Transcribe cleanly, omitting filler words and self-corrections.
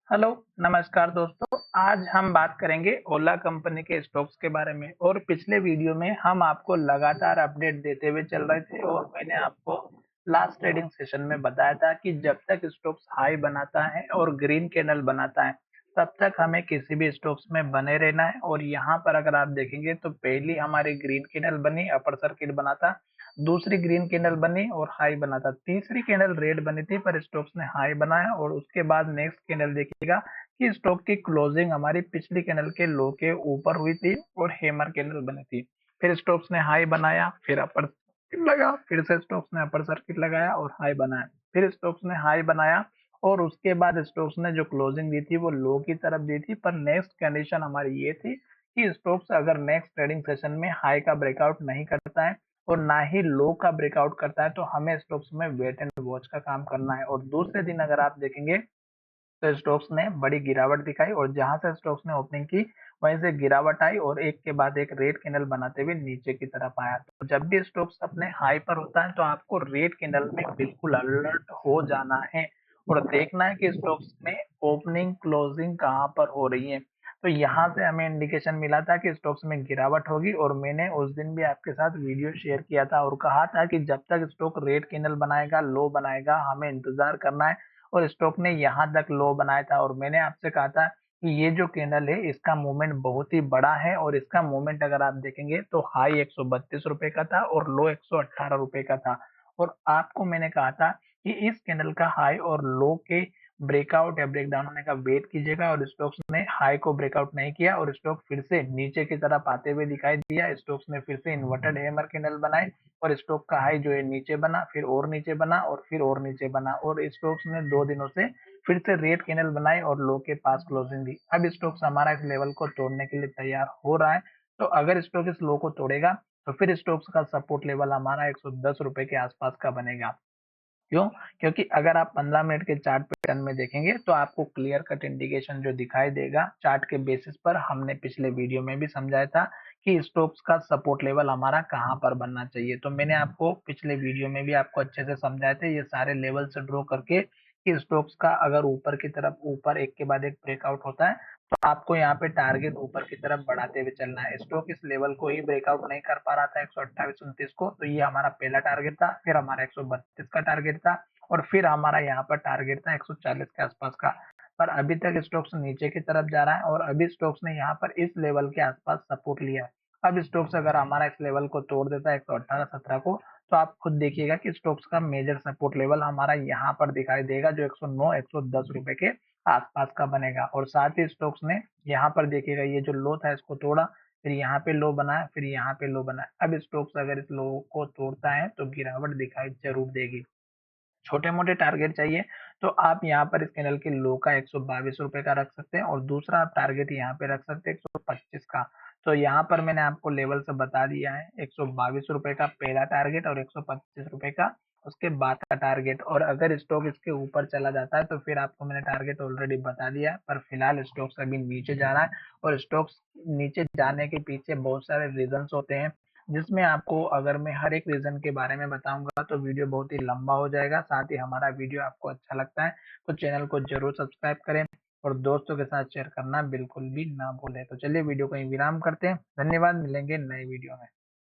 Hello, नमस्कार दोस्तों। आज हम बात करेंगे ओला कंपनी के स्टॉक्स के बारे में। और पिछले वीडियो में हम आपको लगातार अपडेट देते हुए चल रहे थे और मैंने आपको लास्ट ट्रेडिंग सेशन में बताया था कि जब तक स्टॉक्स हाई बनाता है और ग्रीन कैंडल बनाता है, तब तक हमें किसी भी स्टॉक्स में बने रहना है। और यहाँ पर अगर आप देखेंगे तो पहली हमारी ग्रीन कैंडल बनी, अपर सर्किट बना था। दूसरी ग्रीन कैंडल बनी और हाई बना था। तीसरी कैंडल रेड बनी थी पर स्टॉक्स ने हाई बनाया। और उसके बाद नेक्स्ट कैंडल देखिएगा कि स्टॉक की क्लोजिंग हमारी पिछली कैंडल के लो के ऊपर हुई थी और हैमर कैंडल बनी थी। फिर स्टॉक्स ने हाई बनाया, फिर अपर सर्किट लगा, फिर से स्टॉक्स ने अपर सर्किट लगाया और हाई बनाया। फिर स्टॉक्स ने हाई बनाया और उसके बाद स्टॉक्स ने जो क्लोजिंग दी थी वो लो की तरफ दी थी। पर नेक्स्ट कंडीशन हमारी ये थी कि स्टॉक्स अगर नेक्स्ट ट्रेडिंग सेशन में हाई का ब्रेकआउट नहीं करता है और ना ही लो का ब्रेकआउट करता है, तो हमें स्टॉक्स में वेट एंड वॉच का काम करना है। और दूसरे दिन अगर आप देखेंगे तो स्टॉक्स ने बड़ी गिरावट दिखाई और जहां से स्टॉक्स ने ओपनिंग की वहीं से गिरावट आई और एक के बाद एक रेड कैंडल बनाते हुए नीचे की तरफ आया। तो जब भी स्टॉक्स अपने हाई पर होता है तो आपको रेड कैंडल में बिल्कुल अलर्ट हो जाना है और देखना है कि स्टॉक्स में ओपनिंग क्लोजिंग कहाँ पर हो रही है। तो यहाँ से हमें इंडिकेशन मिला था कि स्टॉक्स में गिरावट होगी और मैंने उस दिन भी आपके साथ वीडियो शेयर किया था और कहा था कि जब तक स्टॉक रेड कैंडल बनाएगा, लो बनाएगा, हमें इंतजार करना है। और स्टॉक ने यहाँ तक लो बनाया था और मैंने आपसे कहा था कि ये जो कैंडल है इसका मूवमेंट बहुत ही बड़ा है। और इसका मूवमेंट अगर आप देखेंगे तो हाई 132 रुपए का था और लो 118 रुपए का था। और आपको मैंने कहा था कि इस कैंडल का हाई और लो के ब्रेकआउट या ब्रेकडाउन होने का वेट कीजिएगा। और स्टॉक्स ने हाई को ब्रेकआउट नहीं किया और स्टॉक फिर से नीचे की तरफ आते हुए दिखाई दिया। स्टॉक्स ने फिर से इन्वर्टेड हैमर कैंडल बनाए और स्टॉक का हाई जो है नीचे बना, फिर और नीचे बना और फिर और नीचे बना। और स्टॉक्स ने 2 दिनों से फिर से रेड कैंडल बनाई और लो के पास क्लोजिंग दी। अब स्टॉक्स हमारा इस लेवल को तोड़ने के लिए तैयार हो रहा है। तो अगर स्टॉक इस लो को तोड़ेगा तो फिर स्टॉक्स का सपोर्ट लेवल हमारा 110 रुपए के आसपास का बनेगा। क्यों? क्योंकि अगर आप 15 मिनट के चार्ट पैटर्न में देखेंगे तो आपको क्लियर कट इंडिकेशन जो दिखाई देगा चार्ट के बेसिस पर। हमने पिछले वीडियो में भी समझाया था कि स्टॉक्स का सपोर्ट लेवल हमारा कहां पर बनना चाहिए। तो मैंने आपको पिछले वीडियो में भी आपको अच्छे से समझाए थे ये सारे लेवल से ड्रॉ करके कि स्टॉक्स का अगर ऊपर की तरफ ऊपर एक के बाद एक ब्रेकआउट होता है तो आपको यहाँ पे टारगेट ऊपर की तरफ बढ़ाते हुए चलना है। स्टॉक इस लेवल को ही ब्रेकआउट नहीं कर पा रहा था 128-29 को, तो ये हमारा पहला टारगेट था। फिर हमारा 132 का टारगेट था और फिर हमारा यहाँ पर टारगेट था 140 के आसपास का। पर अभी तक स्टॉक्स नीचे की तरफ जा रहा है और अभी स्टॉक्स ने यहाँ पर इस लेवल के आसपास सपोर्ट लिया है। अब स्टॉक्स अगर हमारा इस लेवल को तोड़ देता है 118-17 को, तो आप खुद देखिएगा कि स्टॉक्स का मेजर सपोर्ट लेवल हमारा यहाँ पर दिखाई देगा जो 109-110 रुपए के आसपास का बनेगा। और साथ ही स्टॉक्स ने यहाँ पर देखिएगा ये जो लो था इसको तोड़ा, फिर यहाँ पे लो बनाया, फिर यहाँ पे लो बनाया। अब स्टॉक्स अगर इस लो को तोड़ता है तो गिरावट दिखाई जरूर देगी। छोटे मोटे टारगेट चाहिए तो आप यहाँ पर इस कैंडल के लो का 122 रुपए का रख सकते हैं और दूसरा आप टारगेट यहाँ पे रख सकते हैं 125 का। तो यहाँ पर मैंने आपको लेवल से बता दिया है 122 रुपए का पहला टारगेट और 125 रुपए का उसके बाद का टारगेट। और अगर स्टॉक इसके ऊपर चला जाता है तो फिर आपको मैंने टारगेट ऑलरेडी बता दिया है। पर फिलहाल स्टॉक्स अभी नीचे जा रहा है और स्टॉक्स नीचे जाने के पीछे बहुत सारे रीजंस होते हैं, जिसमें आपको अगर मैं हर एक रीजन के बारे में बताऊंगा तो वीडियो बहुत ही लंबा हो जाएगा। साथ ही हमारा वीडियो आपको अच्छा लगता है तो चैनल को जरूर सब्सक्राइब करें और दोस्तों के साथ शेयर करना बिल्कुल भी ना भूलें। तो चलिए वीडियो को यहीं विराम करते हैं। धन्यवाद, मिलेंगे नए वीडियो में।